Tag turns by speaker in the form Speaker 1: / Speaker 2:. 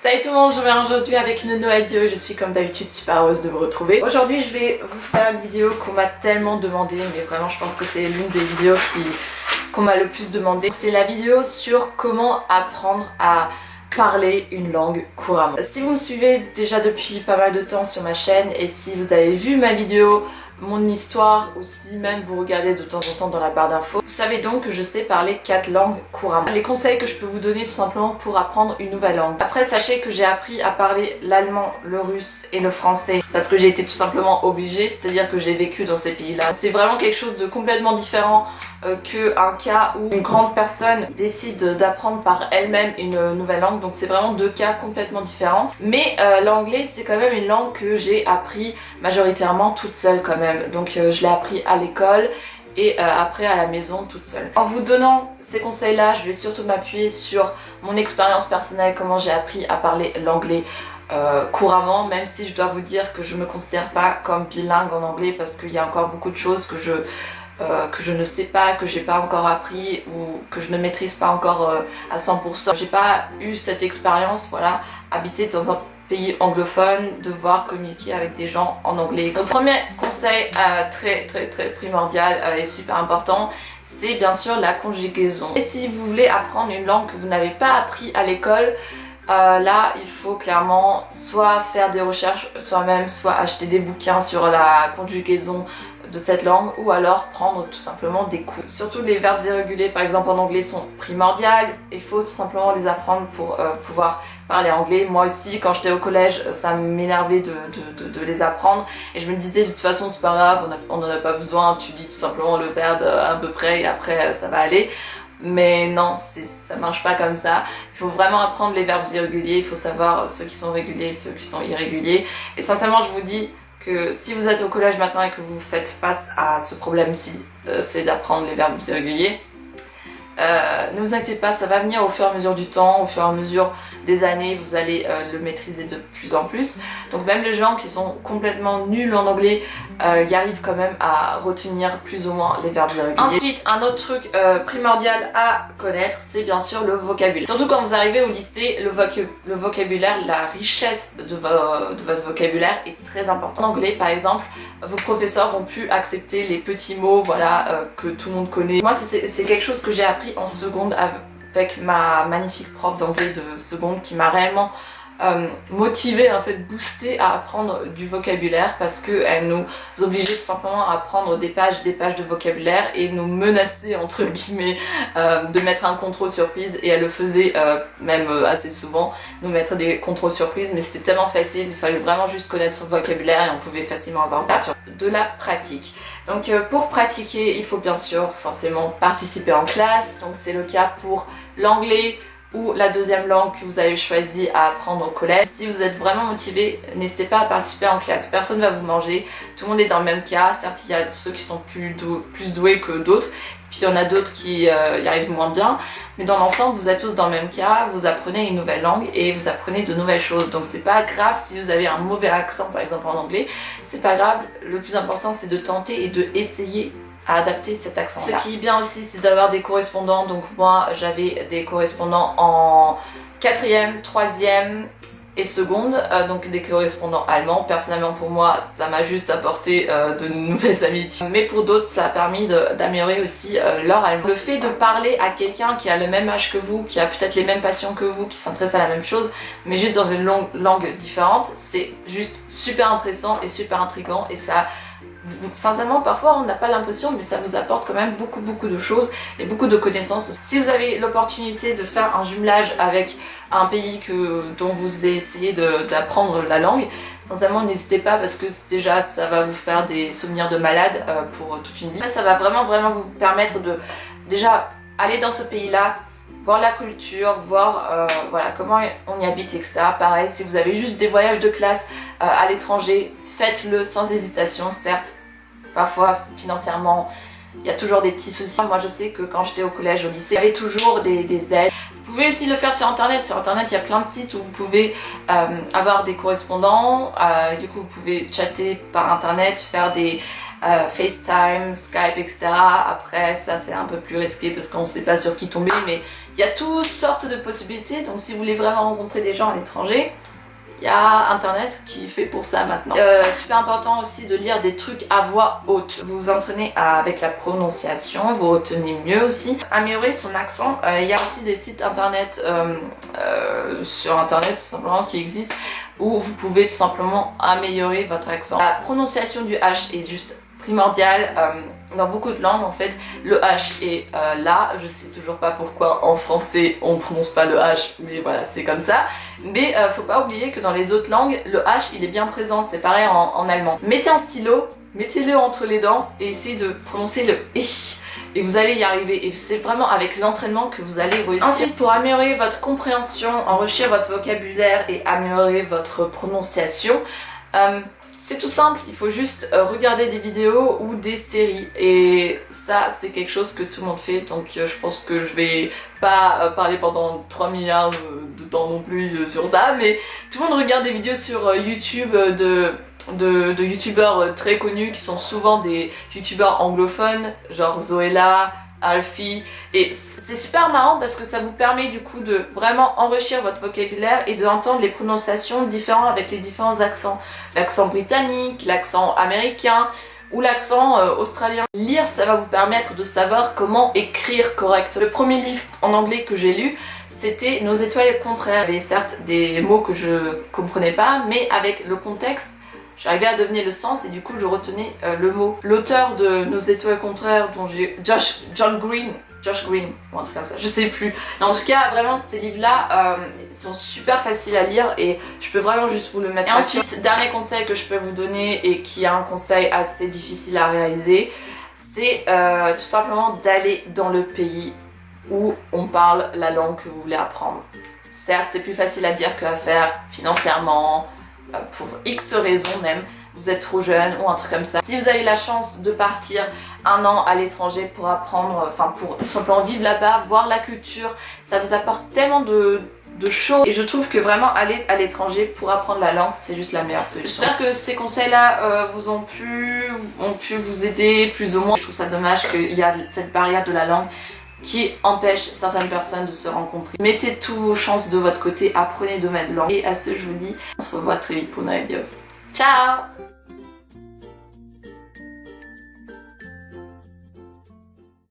Speaker 1: Salut tout le monde, je viens aujourd'hui avec une nouvelle vidéo et je suis comme d'habitude super heureuse de vous retrouver. Aujourd'hui je vais vous faire une vidéo qu'on m'a tellement demandé, mais vraiment je pense que c'est l'une des vidéos qu'on m'a le plus demandé. C'est la vidéo sur comment apprendre à parler une langue couramment. Si vous me suivez déjà depuis pas mal de temps sur ma chaîne et si vous avez vu ma vidéo, mon histoire, ou si même vous regardez de temps en temps dans la barre d'infos, vous savez donc que je sais parler 4 langues couramment. Les conseils que je peux vous donner tout simplement pour apprendre une nouvelle langue. Après, sachez que j'ai appris à parler l'allemand, le russe et le français parce que j'ai été tout simplement obligée, c'est-à-dire que j'ai vécu dans ces pays-là. C'est vraiment quelque chose de complètement différent qu'un cas où une grande personne décide d'apprendre par elle-même une nouvelle langue. Donc c'est vraiment deux cas complètement différents. Mais l'anglais, c'est quand même une langue que j'ai appris majoritairement toute seule quand même. Donc je l'ai appris à l'école et après à la maison toute seule. En vous donnant ces conseils là, je vais surtout m'appuyer sur mon expérience personnelle, comment j'ai appris à parler l'anglais couramment, même si je dois vous dire que je me considère pas comme bilingue en anglais parce qu'il y a encore beaucoup de choses que je ne sais pas, que j'ai pas encore appris ou que je ne maîtrise pas encore à 100%. J'ai pas eu cette expérience, voilà, habiter dans un pays anglophone, devoir communiquer avec des gens en anglais. Le premier conseil très primordial et super important, c'est bien sûr la conjugaison. Et si vous voulez apprendre une langue que vous n'avez pas appris à l'école, là il faut clairement soit faire des recherches soi-même, soit acheter des bouquins sur la conjugaison de cette langue ou alors prendre tout simplement des cours. Surtout les verbes irréguliers par exemple en anglais sont primordiaux, il faut tout simplement les apprendre pour pouvoir parler anglais. Moi aussi quand j'étais au collège ça m'énervait de les apprendre et je me disais de toute façon c'est pas grave, on n'en a pas besoin, tu dis tout simplement le verbe à peu près et après ça va aller. Mais non, ça marche pas comme ça. Il faut vraiment apprendre les verbes irréguliers, il faut savoir ceux qui sont réguliers et ceux qui sont irréguliers. Et sincèrement je vous dis que si vous êtes au collège maintenant et que vous faites face à ce problème-ci, c'est d'apprendre les verbes irréguliers, ne vous inquiétez pas, ça va venir au fur et à mesure du temps, au fur et à mesure des années, vous allez le maîtriser de plus en plus. Donc même les gens qui sont complètement nuls en anglais y arrivent quand même à retenir plus ou moins les verbes irréguliers. Ensuite, un autre truc primordial à connaître, c'est bien sûr le vocabulaire. Surtout quand vous arrivez au lycée, le vocabulaire, la richesse de votre vocabulaire est très importante. En anglais par exemple, vos professeurs vont plus accepter les petits mots, voilà, que tout le monde connaît. Moi c'est quelque chose que j'ai appris en seconde avec ma magnifique prof d'anglais de seconde qui m'a réellement motivée, en fait boostée à apprendre du vocabulaire parce qu'elle nous obligeait tout simplement à prendre des pages de vocabulaire et nous menaçait entre guillemets de mettre un contrôle surprise, et elle le faisait même assez souvent, nous mettre des contrôles surprises, mais c'était tellement facile, il fallait vraiment juste connaître son vocabulaire et on pouvait facilement avoir de la pratique. Donc pour pratiquer, il faut bien sûr forcément participer en classe, donc c'est le cas pour l'anglais ou la deuxième langue que vous avez choisi à apprendre au collège. Si vous êtes vraiment motivé, n'hésitez pas à participer en classe, personne ne va vous manger, tout le monde est dans le même cas, certes il y a ceux qui sont plus doués que d'autres, puis il y en a d'autres qui y arrivent moins bien, mais dans l'ensemble vous êtes tous dans le même cas, vous apprenez une nouvelle langue et vous apprenez de nouvelles choses, donc c'est pas grave si vous avez un mauvais accent par exemple en anglais, c'est pas grave, le plus important c'est de tenter et de essayer à adapter cet accent. Ce qui est bien aussi c'est d'avoir des correspondants, donc moi j'avais des correspondants en 4e, 3e et seconde, donc des correspondants allemands. Personnellement pour moi ça m'a juste apporté de nouvelles amitiés, mais pour d'autres ça a permis d'améliorer aussi leur allemand. Le fait de parler à quelqu'un qui a le même âge que vous, qui a peut-être les mêmes passions que vous, qui s'intéresse à la même chose mais juste dans une langue différente, c'est juste super intéressant et super intriguant, et ça sincèrement parfois on n'a pas l'impression, mais ça vous apporte quand même beaucoup de choses et beaucoup de connaissances. Si vous avez l'opportunité de faire un jumelage avec un pays dont vous essayez d'apprendre la langue, sincèrement n'hésitez pas parce que déjà ça va vous faire des souvenirs de malade pour toute une vie. Ça va vraiment vous permettre de déjà aller dans ce pays là, voir la culture, voir voilà, comment on y habite, etc. Pareil, si vous avez juste des voyages de classe à l'étranger, faites-le sans hésitation. Certes, parfois financièrement, il y a toujours des petits soucis. Moi je sais que quand j'étais au collège, au lycée, il y avait toujours des aides. Vous pouvez aussi le faire sur internet. Sur internet, il y a plein de sites où vous pouvez avoir des correspondants. Du coup, vous pouvez chatter par internet, faire des FaceTime, Skype, etc. Après ça c'est un peu plus risqué parce qu'on ne sait pas sur qui tomber, mais il y a toutes sortes de possibilités. Donc si vous voulez vraiment rencontrer des gens à l'étranger, il y a internet qui fait pour ça maintenant. Super important aussi de lire des trucs à voix haute. Vous vous entraînez avec la prononciation, vous retenez mieux aussi. Améliorer son accent. Il y a aussi des sites internet sur internet tout simplement qui existent où vous pouvez tout simplement améliorer votre accent. La prononciation du H est juste primordiale. Dans beaucoup de langues en fait le H est là, je sais toujours pas pourquoi en français on prononce pas le H, mais voilà c'est comme ça. Mais faut pas oublier que dans les autres langues le H il est bien présent, c'est pareil en allemand. Mettez un stylo, mettez-le entre les dents et essayez de prononcer le I et vous allez y arriver, et c'est vraiment avec l'entraînement que vous allez réussir. Ensuite, pour améliorer votre compréhension, enrichir votre vocabulaire et améliorer votre prononciation, c'est tout simple, il faut juste regarder des vidéos ou des séries, et ça c'est quelque chose que tout le monde fait, donc je pense que je vais pas parler pendant 3 milliards de temps non plus sur ça, mais tout le monde regarde des vidéos sur YouTube de youtubeurs très connus qui sont souvent des youtubeurs anglophones, genre Zoella, Alfie, et c'est super marrant parce que ça vous permet du coup de vraiment enrichir votre vocabulaire et d'entendre les prononciations différentes avec les différents accents. L'accent britannique, l'accent américain ou l'accent australien. Lire, ça va vous permettre de savoir comment écrire correctement. Le premier livre en anglais que j'ai lu, c'était Nos étoiles contraires. Il y avait certes des mots que je comprenais pas, mais avec le contexte, j'arrivais à deviner le sens et du coup je retenais le mot. L'auteur de Nos étoiles contraires, dont j'ai Josh Green, ou un truc comme ça, je sais plus. Mais en tout cas, vraiment ces livres-là sont super faciles à lire et je peux vraiment juste vous le mettre. Et ensuite, dernier conseil que je peux vous donner et qui est un conseil assez difficile à réaliser, c'est tout simplement d'aller dans le pays où on parle la langue que vous voulez apprendre. Certes, c'est plus facile à dire qu'à faire financièrement, pour X raisons même, vous êtes trop jeune ou un truc comme ça. Si vous avez la chance de partir 1 an à l'étranger pour apprendre, enfin pour tout simplement vivre là-bas, voir la culture, ça vous apporte tellement de choses. Et je trouve que vraiment aller à l'étranger pour apprendre la langue, c'est juste la meilleure solution. J'espère que ces conseils-là vous ont pu vous aider plus ou moins. Je trouve ça dommage qu'il y a cette barrière de la langue qui empêche certaines personnes de se rencontrer. Mettez toutes vos chances de votre côté, apprenez de mettre langue. Et à ce, je vous dis, on se revoit très vite pour une nouvelle vidéo. Ciao!